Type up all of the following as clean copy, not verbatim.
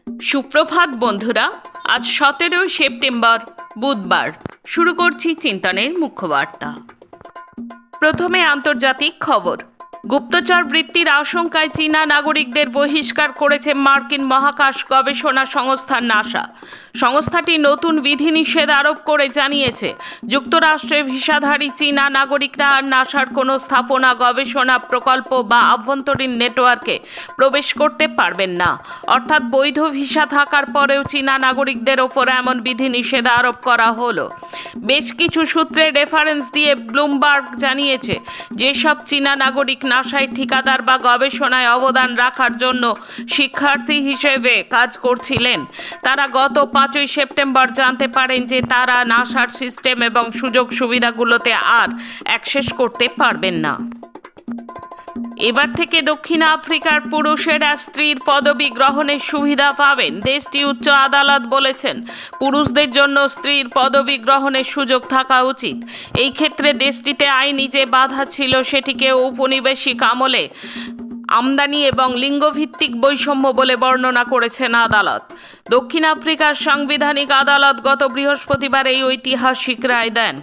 সুপ্রভাত বন্ধুরা, আজ 17 সেপ্টেম্বর বুধবার। শুরু করছি চিন্তনের মুখ্য বার্তা। প্রথমে আন্তর্জাতিক খবর। গুপ্তচর বৃত্তির আশঙ্কায় চীনা নাগরিকদের বহিষ্কার করেছে মার্কিন মহাকাশ গবেষণা সংস্থা নাসা। সংস্থাটি নতুন বিধিনিষেধ আরোপ করে জানিয়েছে, যুক্তরাষ্ট্রে ভিসাধারী চীনা নাগরিকরা আর নাসার কোনো স্থাপনা, গবেষণা প্রকল্প বা আভ্যন্তরীণ নেটওয়ার্কে প্রবেশ করতে পারবেন না। অর্থাৎ বৈধ ভিসা থাকার পরেও চীনা নাগরিকদের ওপর এমন বিধিনিষেধ আরোপ করা হলো। বেশ কিছু সূত্রের রেফারেন্স দিয়ে ব্লুমবার্গ জানিয়েছে, যেসব চীনা নাগরিক নাসায় ঠিকাদার বা গবেষণায় অবদান রাখার জন্য শিক্ষার্থী হিসেবে কাজ করছিলেন, তারা গত 5 সেপ্টেম্বর জানতে পারেন যে তারা নাসার সিস্টেম এবং সুযোগ সুবিধাগুলোতে আর অ্যাক্সেস করতে পারবেন না। এবার থেকে দক্ষিণ আফ্রিকার পুরুষেরা স্ত্রীর পদবি গ্রহণের সুবিধা পাবেন। দেশটি উচ্চ আদালত বলেছেন, পুরুষদের জন্য স্ত্রীর পদবি গ্রহণের সুযোগ থাকা উচিত। এই ক্ষেত্রে দেশটিতে আইনি যে বাধা ছিল সেটিকে ঔপনিবেশিক আমলে আমদানি এবং লিঙ্গভিত্তিক বৈষম্য বলে বর্ণনা করেছেন আদালত। দক্ষিণ আফ্রিকার সাংবিধানিক আদালত গত বৃহস্পতিবার এই ঐতিহাসিক রায় দেন।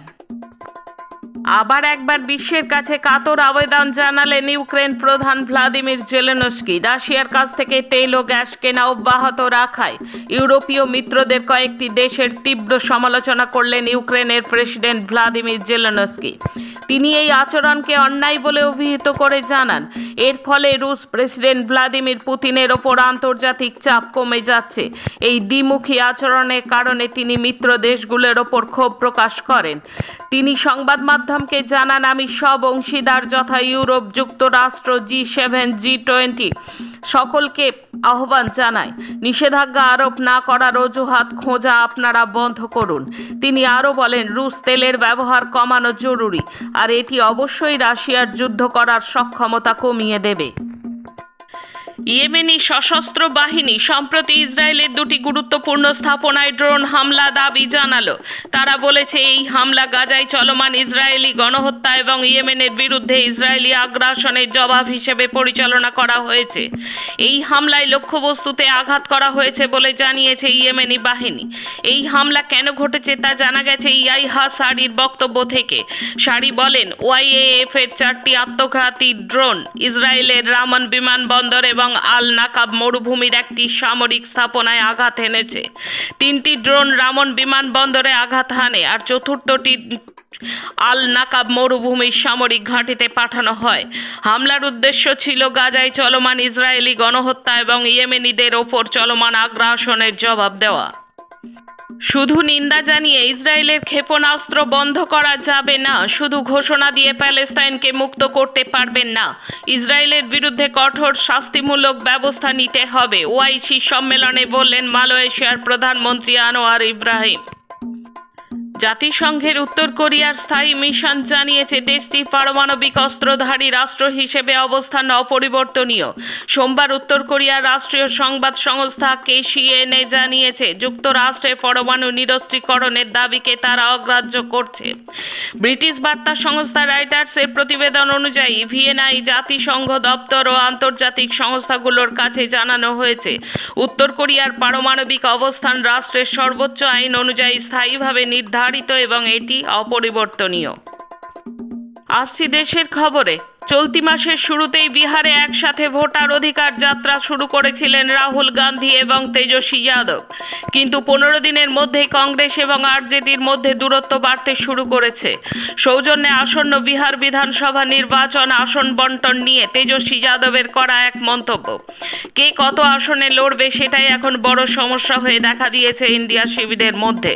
আবার একবার বিশ্বের কাছে কাতর আবেদন জানালেন ইউক্রেন প্রধান ভ্লাদিমির জেলেনস্কি। রাশিয়ার কাছ থেকে তেল ও গ্যাস কেনা অব্যাহত রাখায় ইউরোপীয় মিত্রদের কয়েকটি দেশের তীব্র সমালোচনা করলেন ইউক্রেনের প্রেসিডেন্ট ভ্লাদিমির জেলেনস্কি। তিনি এই আচরণকে অন্যায় বলে অভিহিত করে জানান, এর ফলে রুশ প্রেসিডেন্ট ভ্লাদিমির পুতিনের ওপর আন্তর্জাতিক চাপ কমে যাচ্ছে। এই দ্বিমুখী আচরণের কারণে তিনি মিত্র দেশগুলোর ওপর ক্ষোভ প্রকাশ করেন। তিনি সংবাদ মাধ্যমকে জানান, আমি সব অংশীদার যথা ইউরোপ, যুক্তরাষ্ট্র, G7, G20 সকলকে আহ্বান জানায়, নিষেধাজ্ঞা আরোপ না করার অজুহাত খোঁজা আপনারা বন্ধ করুন। তিনি আরও বলেন, রুশ তেলের ব্যবহার কমানো জরুরি, আর এটি অবশ্যই রাশিয়ার যুদ্ধ করার সক্ষমতা কমিয়ে দেবে। ইয়েমেনি সশস্ত্র বাহিনী সম্প্রতি ইসরায়েলের 2টি গুরুত্বপূর্ণ স্থাপনায় ড্রোন হামলা দাবি জানালো। তারা বলেছে, এই হামলা গাজায় চলমান ইসরায়েলি গণহত্যা এবং ইয়েমেনের বিরুদ্ধে ইসরায়েলি আগ্রাসনের জবাব হিসেবে পরিচালনা করা হয়েছে। এই হামলায় লক্ষ্যবস্তুতে আঘাত করা হয়েছে বলে জানিয়েছে ইয়েমেনি বাহিনী। এই হামলা কেন ঘটেছে তা জানা গেছে ইয়াইহা সারির বক্তব্য থেকে। সারি বলেন, ওয়াইএএফ এর 4টি আত্মঘাতী ড্রোন ইসরায়েলের রামন বিমানবন্দর এবং আল নাকাব মরুভূমির একটি সামরিক স্থাপনায় আঘাত এনেছে। 3টি ড্রোন রামন বিমানবন্দরে আঘাত হানে, আর 4র্থটি আল নাকাব মরুভূমির সামরিক ঘাঁটিতে পাঠানো হয়। হামলার উদ্দেশ্য ছিল গাজায় চলমান ইসরায়েলি গণহত্যা এবং ইয়েমেনিদের ওপর চলমান আগ্রাসনের জবাব দেওয়া। শুধু নিন্দা জানিয়ে ইসরায়েলের ক্ষেপণাস্ত্র বন্ধ করা যাবে না, শুধু ঘোষণা দিয়ে প্যালেস্তাইনকে মুক্ত করতে পারবেন না। ইসরায়েলের বিরুদ্ধে কঠোর শাস্তিমূলক ব্যবস্থা নিতে হবে, ওআইসি সম্মেলনে বললেন মালয়েশিয়ার প্রধানমন্ত্রী আনোয়ার ইব্রাহিম। জাতিসংঘের উত্তর কোরিয়ার স্থায়ী মিশন জানিয়েছে, দেশটি পারমাণবিক অস্ত্রধারী রাষ্ট্র হিসেবে অবস্থান অপরিবর্তনীয়। সোমবার উত্তর কোরিয়ার রাষ্ট্রীয় সংবাদ সংস্থা KCNA জানিয়েছে, যুক্তরাষ্ট্রের পরমাণু নিরস্ত্রীকরণের দাবিকে তারা অগ্রাহ্য করছে। ব্রিটিশ বার্তা সংস্থা রয়টার্সের প্রতিবেদন অনুযায়ী ভিয়েনায় জাতিসংঘ দপ্তর ও আন্তর্জাতিক সংস্থাগুলোর কাছে জানানো হয়েছে, উত্তর কোরিয়ার পারমাণবিক অবস্থান রাষ্ট্রের সর্বোচ্চ আইন অনুযায়ী স্থায়ীভাবে নির্ধারিত এবং এটি অপরিবর্তনীয়। আসছি দেশের খবরে। চলতি মাসের শুরুতেই বিহারে একসাথে ভোটার অধিকার যাত্রা শুরু করেছিলেন রাহুল গান্ধী এবং তেজস্বী যাদব, কিন্তু 15 দিনের মধ্যেই কংগ্রেস এবং আরজেডির মধ্যে দূরত্ব বাড়তে শুরু করেছে। সৌজন্যে আসন্ন বিহার বিধানসভা নির্বাচন আসন বন্টন নিয়ে তেজস্বী যাদবের করা এক মন্তব্য। কে কত আসনে লড়বে সেটাই এখন বড় সমস্যা হয়ে দেখা দিয়েছে ইন্ডিয়া শিবিরের মধ্যে।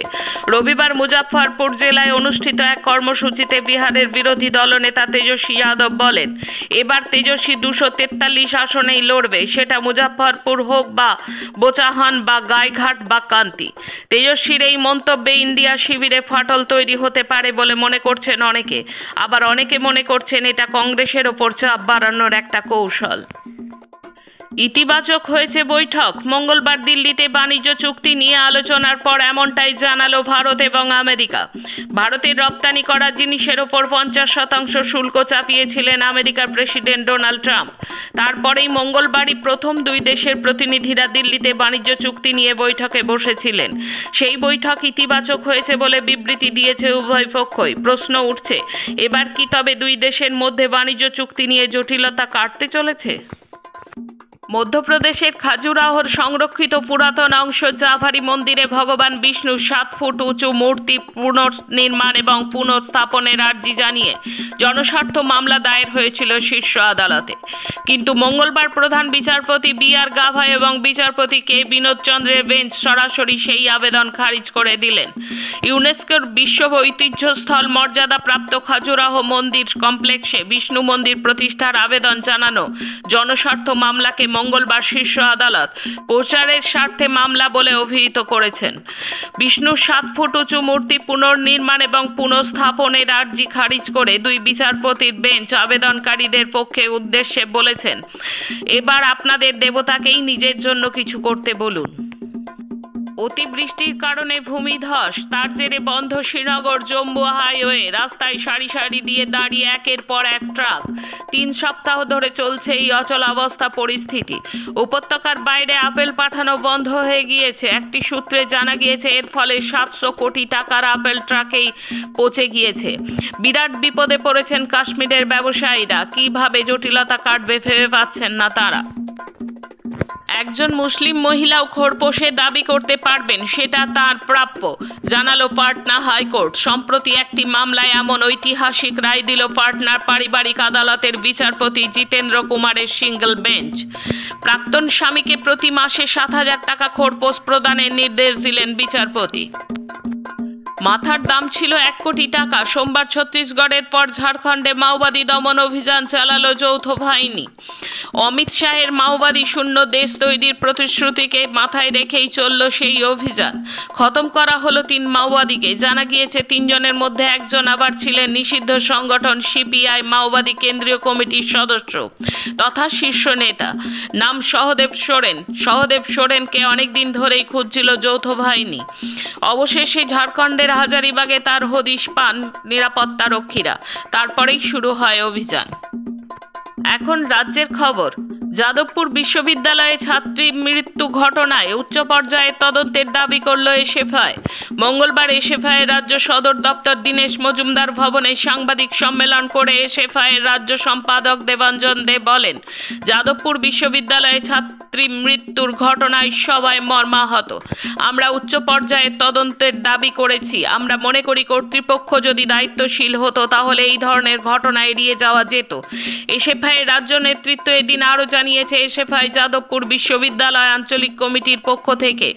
রবিবার মুজাফফরপুর জেলায় অনুষ্ঠিত এক কর্মসূচিতে বিহারের বিরোধী দলনেতা তেজস্বী যাদব বলেন, এবার তেজস্বী 243 আসনেই লড়বে, সেটা মুজাফফরপুর হোক বা বোচাহান বা গাইঘাট বা কান্তি। তেজস্বীর এই মন্তব্যে ইন্ডিয়া শিবিরে ফাটল তৈরি হতে পারে বলে মনে করছেন অনেকে, আবার অনেকে মনে করছেন এটা কংগ্রেসের ওপর চাপ বাড়ানোর একটা কৌশল। ইতিবাচক হয়েছে বৈঠক। মঙ্গলবার দিল্লিতে বাণিজ্য চুক্তি নিয়ে আলোচনার পর এমনটাই জানালো ভারত এবং আমেরিকা। ভারতের রপ্তানি করা জিনিসের ওপর 50% শুল্ক চাপিয়েছিলেন আমেরিকার প্রেসিডেন্ট ডোনাল্ড ট্রাম্প। তারপরেই মঙ্গলবারই প্রথম দুই দেশের প্রতিনিধিরা দিল্লিতে বাণিজ্য চুক্তি নিয়ে বৈঠকে বসেছিলেন। সেই বৈঠক ইতিবাচক হয়েছে বলে বিবৃতি দিয়েছে উভয় পক্ষই। প্রশ্ন উঠছে, এবার কি তবে দুই দেশের মধ্যে বাণিজ্য চুক্তি নিয়ে জটিলতা কাটতে চলেছে? মধ্যপ্রদেশের খাজুরাহোর সংরক্ষিত পুরাতন অংশ জাভারি মন্দিরে ভগবান বিষ্ণুর 7 ফুট উঁচু মূর্তি পুনর্নির্মাণ এবং পুনঃস্থাপনের আর্জি জানিয়ে জনস্বার্থ মামলা দায়ের হয়েছিল শীর্ষ আদালতে। কিন্তু মঙ্গলবার প্রধান বিচারপতি বি.আর. গাভা এবং বিচারপতি কে বিনোদ চন্দ্রের বেঞ্চ সরাসরি সেই আবেদন খারিজ করে দিলেন। ইউনেস্কোর বিশ্ব ঐতিহ্যস্থল মর্যাদাপ্রাপ্ত খাজুরাহো মন্দির কমপ্লেক্সে বিষ্ণু মন্দির প্রতিষ্ঠার আবেদন জানানো জনস্বার্থ মামলাকে মঙ্গলবার শীর্ষ আদালত প্রচারের স্বার্থে মামলা বলে অভিহিত করেছেন। বিষ্ণুর 7 ফুট উঁচু মূর্তি পুনর্নির্মাণ এবং পুনঃস্থাপনের আর্জি খারিজ করে দুই বিচারপতির বেঞ্চ আবেদনকারীদের পক্ষে উদ্দেশ্যে বলেছেন, এবার আপনাদের দেবতাকেই নিজের জন্য কিছু করতে বলুন। অতিবৃষ্টির কারণে ভূমিধস, তার জেরে বন্ধ শ্রীনগর জম্মু হাইওয়ে। রাস্তায় সারি সারি দিয়ে দাঁড়িয়ে একের পর এক ট্রাক। 3 সপ্তাহ ধরে চলছে এই অচলাবস্থা পরিস্থিতি। উপত্যকার বাইরে আপেল পাঠানো বন্ধ হয়ে গিয়েছে। একটি সূত্রে জানা গিয়েছে এর ফলে 700 কোটি টাকার আপেল ট্রাকেই পচে গিয়েছে। বিরাট বিপদে পড়েছেন কাশ্মীরের ব্যবসায়ীরা। কিভাবে জটিলতা কাটবে ভেবে পাচ্ছেন না তারা। একজন মুসলিম মহিলাও খোরপোশে দাবি করতে পারবেন, সেটা তার প্রাপ্য, জানালো পাটনা হাইকোর্ট। সম্প্রতি একটি মামলায় এমন ঐতিহাসিক রায় দিল পাটনার পারিবারিক আদালতের বিচারপতি জিতেন্দ্র কুমারের সিঙ্গল বেঞ্চ। প্রাক্তন স্বামীকে প্রতি মাসে 7,000 টাকা খোরপোশ প্রদানের নির্দেশ দিলেন বিচারপতি। মাথার দাম ছিল 1 কোটি টাকা। সোমবার ছত্তিশগড়ের পর ঝাড়খণ্ডে মাওবাদী দমন অভিযান চালালো যৌথ বাহিনী। অমিত শাহের মাওবাদী শূন্য দেশ তৈরির প্রতিশ্রুতিকে মাথায় রেখেই চলল সেই অভিযান। খতম করা হলো 3 মাওবাদীকে। জানা গিয়েছে 3 জনের মধ্যে একজন আবার ছিলেন নিষিদ্ধ সংগঠন সিপিআই মাওবাদী কেন্দ্রীয় কমিটির সদস্য তথা শীর্ষ নেতা। নাম সহদেব সোরেন। সহদেব সোরেনকে অনেকদিন ধরেই খুঁজছিল যৌথ বাহিনী। অবশেষে ঝাড়খণ্ডের হাজারিবাগে তার হদিশ পান নিরাপত্তা রক্ষীরা। তারপরেই শুরু হয় অভিযান। এখন রাজ্যের খবর। যাদবপুর বিশ্ববিদ্যালয়ে ছাত্রী মৃত্যু ঘটনায় উচ্চ পর্যায়ের তদন্তের দাবি করল এসএফআই। মঙ্গলবার এসএফআইয়ের রাজ্য সদর দপ্তর দীনেশ মজুমদার ভবনে সাংবাদিক সম্মেলন করে এসএফআইয়ের রাজ্য সম্পাদক দেবাঞ্জন দে বলেন, যাদবপুর বিশ্ববিদ্যালয়ে ছাত্রী মৃত্যুর ঘটনায় সবাই মর্মাহত। আমরা উচ্চ পর্যায়ের তদন্তের দাবি করেছি। আমরা মনে করি কর্তৃপক্ষ যদি দায়িত্বশীল হতো তাহলে এই ধরনের ঘটনা এড়িয়ে যাওয়া যেত। এসএফআইয়ের রাজ্য নেতৃত্ব এদিন আরও জানিয়েছে, এসএফআই যাদবপুর বিশ্ববিদ্যালয় আঞ্চলিক কমিটির পক্ষ থেকে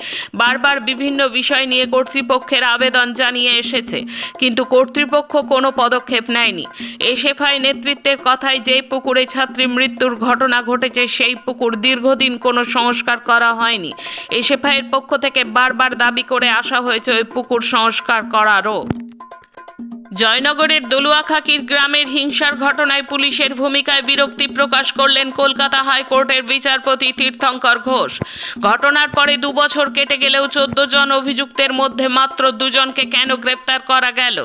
বারবার বিভিন্ন বিষয় নিয়ে কর্তৃপক্ষের আবেদন জানিয়ে এসেছে, কিন্তু কর্তৃপক্ষ কোনো পদক্ষেপ নেয়নি। এসএফআই নেতৃত্বের কথায় যে পুকুরে ছাত্রী মৃত্যুর ঘটনা ঘটেছে সেই পুকুর দীর্ঘদিন কোনো সংস্কার করা হয়নি। এসএফআইয়ের পক্ষ থেকে বারবার দাবি করে আসা হয়েছে ওই পুকুর সংস্কার করারও। জয়নগরের দলুয়াখাকির গ্রামের হিংসার ঘটনায় পুলিশের ভূমিকায় বিরক্তি প্রকাশ করলেন কলকাতা হাইকোর্টের বিচারপতি তীর্থঙ্কর ঘোষ। ঘটনার পরে 2 বছর কেটে গেলেও 14 জন অভিযুক্তের মধ্যে মাত্র 2 জনকে কেন গ্রেপ্তার করা গেল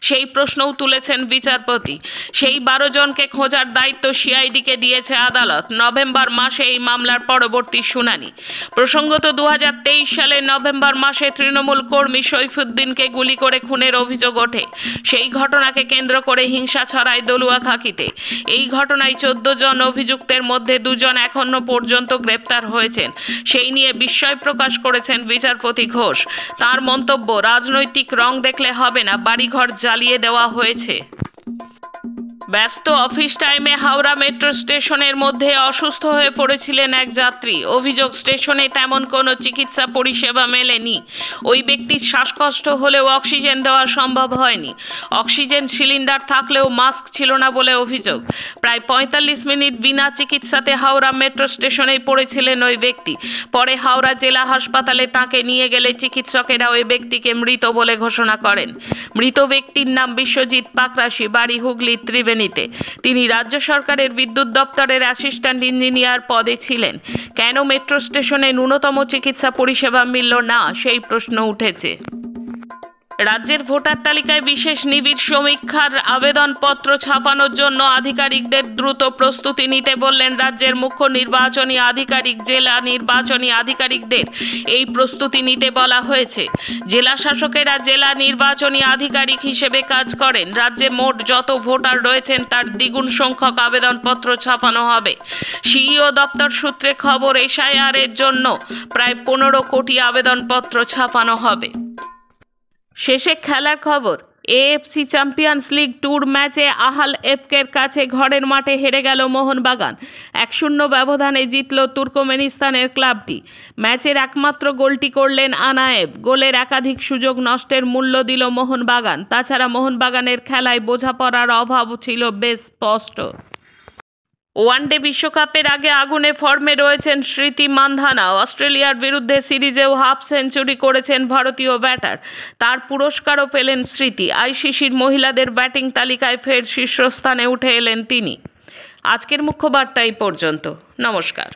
সেই প্রশ্নও তুলেছেন বিচারপতি। সেই 12 জনকে খোঁজার দায়িত্ব সিআইডিকে দিয়েছে আদালত। নভেম্বর মাসে এই মামলার পরবর্তী শুনানি। প্রসঙ্গত 2023 সালের নভেম্বর মাসে তৃণমূল কর্মী সৈফুদ্দিনকে গুলি করে খুনের অভিযোগ ওঠে। এই ঘটনাকে কেন্দ্র করে হিংসা ছড়ায় দলুয়াখাকিতে। এই ঘটনায় 14 জন অভিযুক্তের মধ্যে 2 জন এখনো পর্যন্ত গ্রেপ্তার হয়েছেন। সেই নিয়ে বিস্ময় প্রকাশ করেছেন বিচারপতি ঘোষ। তার মন্তব্য, রাজনৈতিক রং দেখলে হবে না, বাড়িঘর জ্বালিয়ে দেওয়া হয়েছে। ব্যস্ত অফিস টাইমে হাওড়া মেট্রো স্টেশনের মধ্যে অসুস্থ হয়ে পড়েছিলেন এক যাত্রী। অভিযোগ, স্টেশনে তেমন কোনো চিকিৎসা পরিষেবা মেলেনি। ওই ব্যক্তির শ্বাসকষ্ট হলেও অক্সিজেন দেওয়া সম্ভব হয়নি। অক্সিজেন সিলিন্ডার থাকলেও মাস্ক ছিল না বলে অভিযোগ। প্রায় 45 মিনিট বিনা চিকিৎসাতে হাওড়া মেট্রো স্টেশনেই পড়েছিলেন ওই ব্যক্তি। পরে হাওড়া জেলা হাসপাতালে তাকে নিয়ে গেলে চিকিৎসকেরা ওই ব্যক্তিকে মৃত বলে ঘোষণা করেন। মৃত ব্যক্তির নাম বিশ্বজিৎ পাকরাশি, বাড়ি হুগলির ত্রিবেণী শ্রেণীতে। তিনি রাজ্য সরকারের বিদ্যুৎ দপ্তরের অ্যাসিস্ট্যান্ট ইঞ্জিনিয়ার পদে ছিলেন। কেন মেট্রো স্টেশনে ন্যূনতম চিকিৎসা পরিষেবা মিলল না, সেই প্রশ্ন উঠেছে। রাজ্যের ভোটার তালিকায় বিশেষ নিবিড় সমীক্ষার আবেদনপত্র ছাপানোর জন্য আধিকারিকদের দ্রুত প্রস্তুতি নিতে বললেন রাজ্যের মুখ্য নির্বাচনী আধিকারিক। জেলা নির্বাচনী আধিকারিকদের এই প্রস্তুতি নিতে বলা হয়েছে। জেলা শাসকেরা জেলা নির্বাচনী আধিকারিক হিসেবে কাজ করেন। রাজ্যে মোট যত ভোটার রয়েছেন তার দ্বিগুণ সংখ্যক আবেদনপত্র ছাপানো হবে। সিইও দপ্তর সূত্রে খবর, এসআইআর এর জন্য প্রায় 15 কোটি আবেদনপত্র ছাপানো হবে। শেষে খেলার খবর। এএফসি চ্যাম্পিয়ন্স লিগ ট্যুর ম্যাচে আহাল এফকের কাছে ঘরের মাঠে হেরে গেল মোহনবাগান। 1-0 ব্যবধানে জিতল তুর্কমেনিস্তানের ক্লাবটি। ম্যাচের একমাত্র গোলটি করলেন আনায়েব। গোলের একাধিক সুযোগ নষ্টের মূল্য দিল মোহনবাগান। তাছাড়া মোহনবাগানের খেলায় বোঝাপড়ার অভাব ছিল বেশ স্পষ্ট। ওয়ানডে বিশ্বকাপের আগে আগুনে ফর্মে রয়েছেন স্মৃতি মান্ধানা। অস্ট্রেলিয়ার বিরুদ্ধে সিরিজেও হাফ সেঞ্চুরি করেছেন ভারতীয় ব্যাটার। তার পুরস্কারও পেলেন স্মৃতি। আইসিসির মহিলাদের ব্যাটিং তালিকায় ফের শীর্ষস্থানে উঠে এলেন তিনি। আজকের মুখ্য বার্তা এই পর্যন্ত। নমস্কার।